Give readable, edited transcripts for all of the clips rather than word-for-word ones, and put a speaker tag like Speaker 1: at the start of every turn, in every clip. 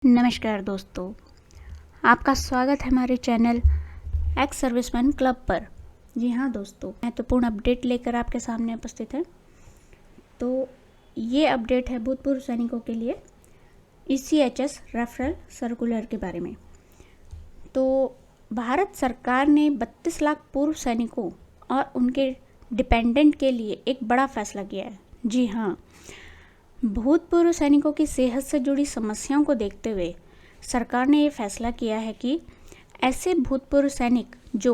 Speaker 1: नमस्कार दोस्तों, आपका स्वागत है हमारे चैनल एक्स सर्विसमैन क्लब पर। जी हाँ दोस्तों, महत्वपूर्ण अपडेट लेकर आपके सामने उपस्थित है। तो ये अपडेट है भूतपूर्व सैनिकों के लिए ECHS रेफरल सर्कुलर के बारे में। तो भारत सरकार ने 32 लाख पूर्व सैनिकों और उनके डिपेंडेंट के लिए एक बड़ा फैसला किया है। जी हाँ, भूतपूर्व सैनिकों की सेहत से जुड़ी समस्याओं को देखते हुए सरकार ने ये फैसला किया है कि ऐसे भूतपूर्व सैनिक जो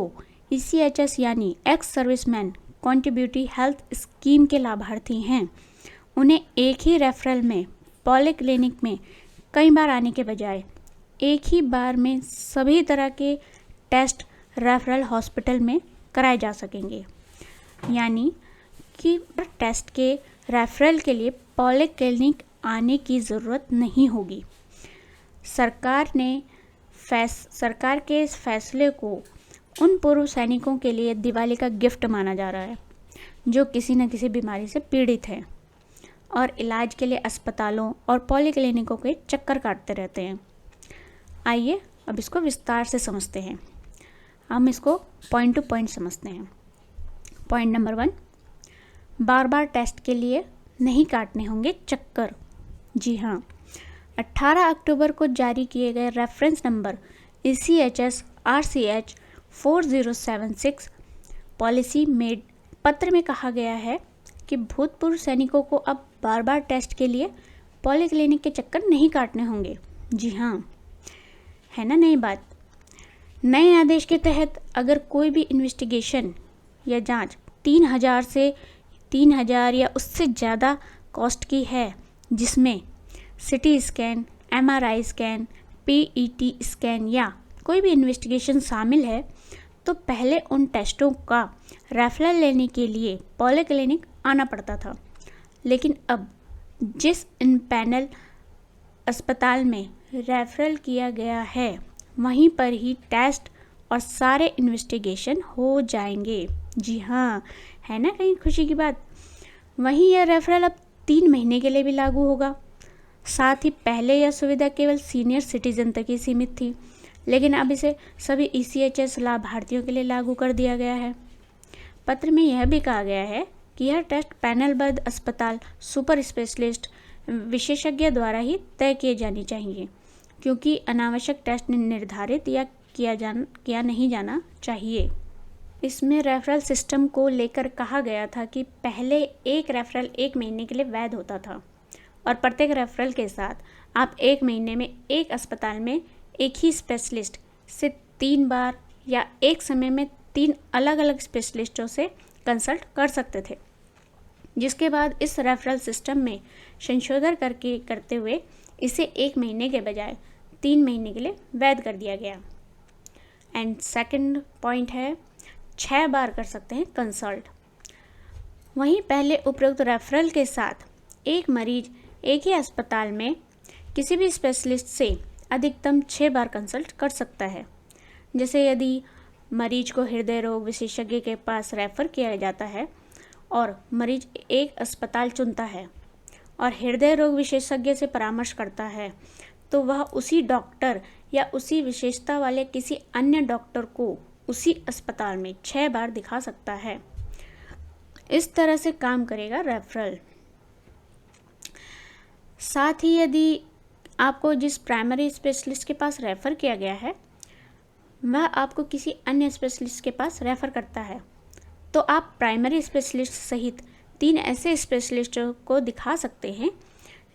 Speaker 1: ECHS यानी ex serviceman contributory health scheme के लाभार्थी हैं, उन्हें एक ही रेफरल में पॉलीक्लिनिक में कई बार आने के बजाय एक ही बार में सभी तरह के टेस्ट रेफरल हॉस्पिटल में कराए जा सकेंगे। यानी कि टेस्ट के रेफरल के लिए पॉलीक्लिनिक आने की ज़रूरत नहीं होगी। सरकार के इस फैसले को उन पूर्व सैनिकों के लिए दिवाली का गिफ्ट माना जा रहा है जो किसी न किसी बीमारी से पीड़ित हैं और इलाज के लिए अस्पतालों और पॉलीक्लिनिकों के चक्कर काटते रहते हैं। आइए अब इसको विस्तार से समझते हैं। हम इसको पॉइंट टू पॉइंट समझते हैं। पॉइंट नंबर 1, बार बार टेस्ट के लिए नहीं काटने होंगे चक्कर। जी हाँ, 18 अक्टूबर को जारी किए गए reference number ECHS RCH 4076 policy made पत्र में कहा गया है कि भूतपूर्व सैनिकों को अब बार बार टेस्ट के लिए पॉलीक्लिनिक के चक्कर नहीं काटने होंगे। जी हाँ, है ना नई बात। नए आदेश के तहत अगर कोई भी इन्वेस्टिगेशन या जांच 3,000 या उससे ज़्यादा कॉस्ट की है, जिसमें CT scan, MRI scan, PET scan या कोई भी इन्वेस्टिगेशन शामिल है, तो पहले उन टेस्टों का रेफरल लेने के लिए पॉलीक्लिनिक आना पड़ता था। लेकिन अब जिस इन पैनल अस्पताल में रेफरल किया गया है, वहीं पर ही टेस्ट और सारे इन्वेस्टिगेशन हो जाएंगे। जी हाँ, है ना कहीं खुशी की बात। वहीं यह रेफरल अब 3 महीने के लिए भी लागू होगा। साथ ही पहले यह सुविधा केवल सीनियर सिटीजन तक ही सीमित थी, लेकिन अब इसे सभी ECHS लाभार्थियों के लिए लागू कर दिया गया है। पत्र में यह भी कहा गया है कि यह टेस्ट पैनलबद्ध अस्पताल सुपर स्पेशलिस्ट विशेषज्ञ द्वारा ही तय किए जाने चाहिए, क्योंकि अनावश्यक टेस्ट निर्धारित या किया नहीं जाना चाहिए। इसमें रेफरल सिस्टम को लेकर कहा गया था कि पहले एक रेफरल 1 महीने के लिए वैध होता था और प्रत्येक रेफरल के साथ आप 1 महीने में एक अस्पताल में एक ही स्पेशलिस्ट से 3 बार या एक समय में 3 अलग अलग स्पेशलिस्टों से कंसल्ट कर सकते थे, जिसके बाद इस रेफरल सिस्टम में संशोधन करते हुए इसे 1 महीने के बजाय 3 महीने के लिए वैध कर दिया गया। एंड सेकंड पॉइंट है 6 बार कर सकते हैं कंसल्ट। वहीं पहले उपरोक्त रेफरल के साथ एक मरीज एक ही अस्पताल में किसी भी स्पेशलिस्ट से अधिकतम 6 बार कंसल्ट कर सकता है। जैसे यदि मरीज को हृदय रोग विशेषज्ञ के पास रेफर किया जाता है और मरीज एक अस्पताल चुनता है और हृदय रोग विशेषज्ञ से परामर्श करता है, तो वह उसी डॉक्टर या उसी विशेषता वाले किसी अन्य डॉक्टर को उसी अस्पताल में 6 बार दिखा सकता है। इस तरह से काम करेगा रेफरल। साथ ही यदि आपको जिस प्राइमरी स्पेशलिस्ट के पास रेफ़र किया गया है, वह आपको किसी अन्य स्पेशलिस्ट के पास रेफ़र करता है, तो आप प्राइमरी स्पेशलिस्ट सहित 3 ऐसे स्पेशलिस्टों को दिखा सकते हैं।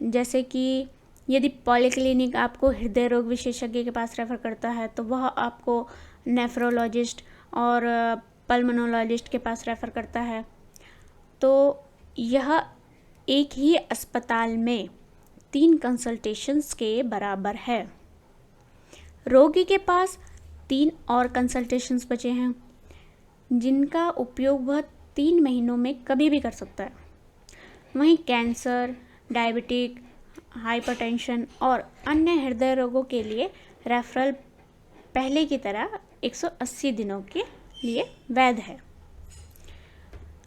Speaker 1: जैसे कि यदि पॉलीक्लिनिक आपको हृदय रोग विशेषज्ञ के पास रेफ़र करता है, तो वह आपको नेफ्रोलॉजिस्ट और पल्मोनोलॉजिस्ट के पास रेफ़र करता है, तो यह एक ही अस्पताल में 3 कंसल्टेशंस के बराबर है। रोगी के पास 3 और कंसल्टेशंस बचे हैं, जिनका उपयोग वह 3 महीनों में कभी भी कर सकता है। वहीं कैंसर, डायबिटिक, हाइपरटेंशन और अन्य हृदय रोगों के लिए रेफरल पहले की तरह 180 दिनों के लिए वैध है।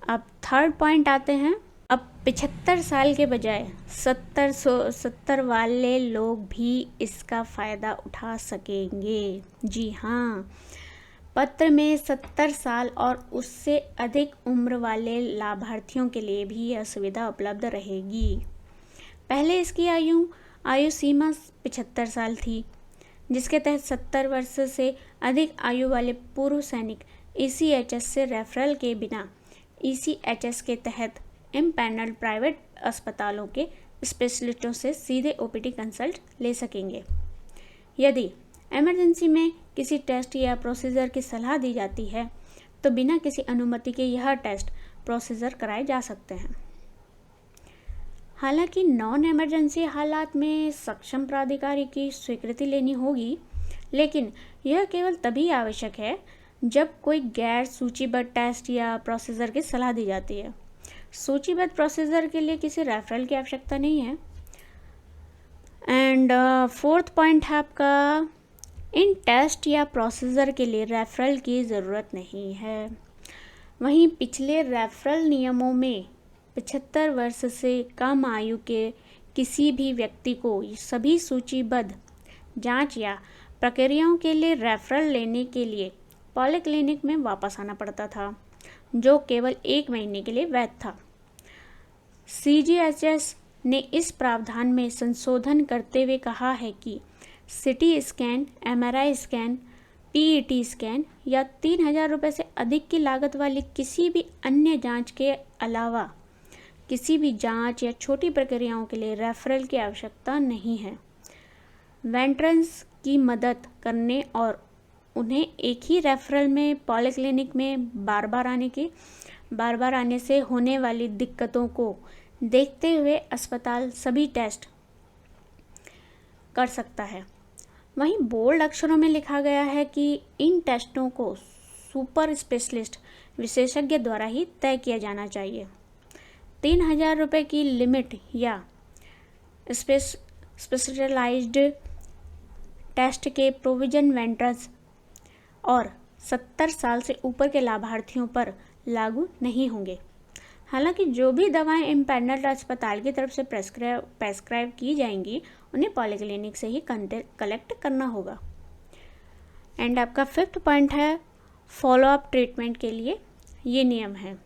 Speaker 1: अब थर्ड पॉइंट आते हैं अब 75 साल के बजाय 70 वाले लोग भी इसका फ़ायदा उठा सकेंगे। जी हाँ, पत्र में 70 साल और उससे अधिक उम्र वाले लाभार्थियों के लिए भी यह सुविधा उपलब्ध रहेगी। पहले इसकी आयु सीमा 75 साल थी, जिसके तहत 70 वर्ष से अधिक आयु वाले पूर्व सैनिक ECHS से रेफरल के बिना ECHS के तहत इम्पैनल्ड प्राइवेट अस्पतालों के स्पेशलिस्टों से सीधे OPD कंसल्ट ले सकेंगे। यदि इमरजेंसी में किसी टेस्ट या प्रोसीजर की सलाह दी जाती है तो बिना किसी अनुमति के यह टेस्ट प्रोसीजर कराए जा सकते हैं। हालांकि नॉन इमरजेंसी हालात में सक्षम प्राधिकारी की स्वीकृति लेनी होगी, लेकिन यह केवल तभी आवश्यक है जब कोई गैर सूचीबद्ध टेस्ट या प्रोसीजर की सलाह दी जाती है। सूचीबद्ध प्रोसीजर के लिए किसी रेफरल की आवश्यकता नहीं है। एंड फोर्थ पॉइंट है आपका, इन टेस्ट या प्रोसीजर के लिए रेफरल की ज़रूरत नहीं है। वहीं पिछले रेफरल नियमों में 75 वर्ष से कम आयु के किसी भी व्यक्ति को सभी सूचीबद्ध जांच या प्रक्रियाओं के लिए रेफरल लेने के लिए पॉलीक्लिनिक में वापस आना पड़ता था, जो केवल 1 महीने के लिए वैध था। CGHS ने इस प्रावधान में संशोधन करते हुए कहा है कि CT scan, MRI scan, PET scan या 3,000 रुपये से अधिक की लागत वाली किसी भी अन्य जांच के अलावा किसी भी जांच या छोटी प्रक्रियाओं के लिए रेफरल की आवश्यकता नहीं है। वेटरन्स की मदद करने और उन्हें एक ही रेफरल में पॉलीक्लिनिक में बार बार आने से होने वाली दिक्कतों को देखते हुए अस्पताल सभी टेस्ट कर सकता है। वहीं बोल्ड अक्षरों में लिखा गया है कि इन टेस्टों को सुपर स्पेशलिस्ट विशेषज्ञ द्वारा ही तय किया जाना चाहिए। 3,000 रुपये की लिमिट या स्पेशलाइज्ड टेस्ट के प्रोविजन वेटरन्स और 70 साल से ऊपर के लाभार्थियों पर लागू नहीं होंगे। हालांकि जो भी दवाएं इम्पैनल्ड अस्पताल की तरफ से प्रेस्क्राइब की जाएंगी उन्हें पॉलीक्लिनिक से ही कलेक्ट करना होगा। एंड आपका 5th पॉइंट है, फॉलोअप ट्रीटमेंट के लिए ये नियम है।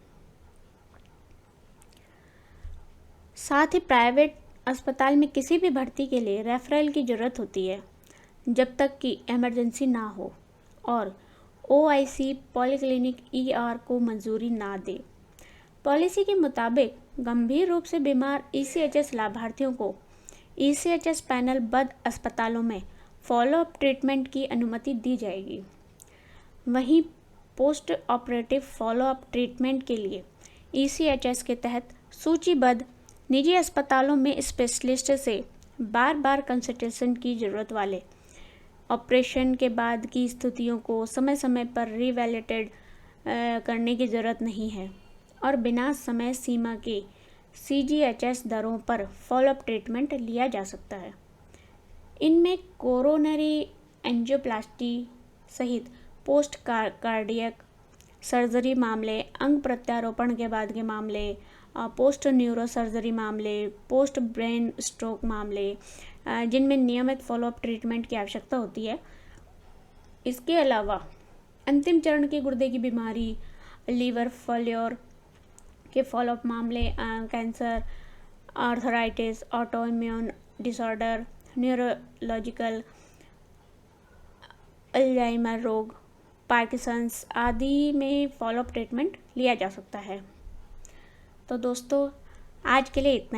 Speaker 1: साथ ही प्राइवेट अस्पताल में किसी भी भर्ती के लिए रेफरल की ज़रूरत होती है जब तक कि इमरजेंसी ना हो और OIC पॉलीक्लिनिक ER को मंजूरी ना दे। पॉलिसी के मुताबिक गंभीर रूप से बीमार ECHS लाभार्थियों को ECHS पैनल बद्ध अस्पतालों में फॉलोअप ट्रीटमेंट की अनुमति दी जाएगी। वहीं पोस्ट ऑपरेटिव फॉलोअप ट्रीटमेंट के लिए ECHS के तहत सूचीबद्ध निजी अस्पतालों में स्पेशलिस्ट से बार कंसल्टेशन की ज़रूरत वाले ऑपरेशन के बाद की स्थितियों को समय समय पर रिवैलिडेट करने की ज़रूरत नहीं है और बिना समय सीमा के CGHS दरों पर फॉलोअप ट्रीटमेंट लिया जा सकता है। इनमें कोरोनरी एंजियोप्लास्टी सहित पोस्ट कार्डियक सर्जरी मामले, अंग प्रत्यारोपण के बाद के मामले, पोस्ट न्यूरो सर्जरी मामले, पोस्ट ब्रेन स्ट्रोक मामले, जिनमें नियमित फॉलोअप ट्रीटमेंट की आवश्यकता होती है। इसके अलावा अंतिम चरण की गुर्दे की बीमारी, लीवर फेल्योर के फॉलोअप मामले, cancer, arthritis, auto immune disorder, neurological, Alzheimer रोग, पार्किंसंस आदि में फॉलोअप ट्रीटमेंट लिया जा सकता है। तो दोस्तों आज के लिए इतना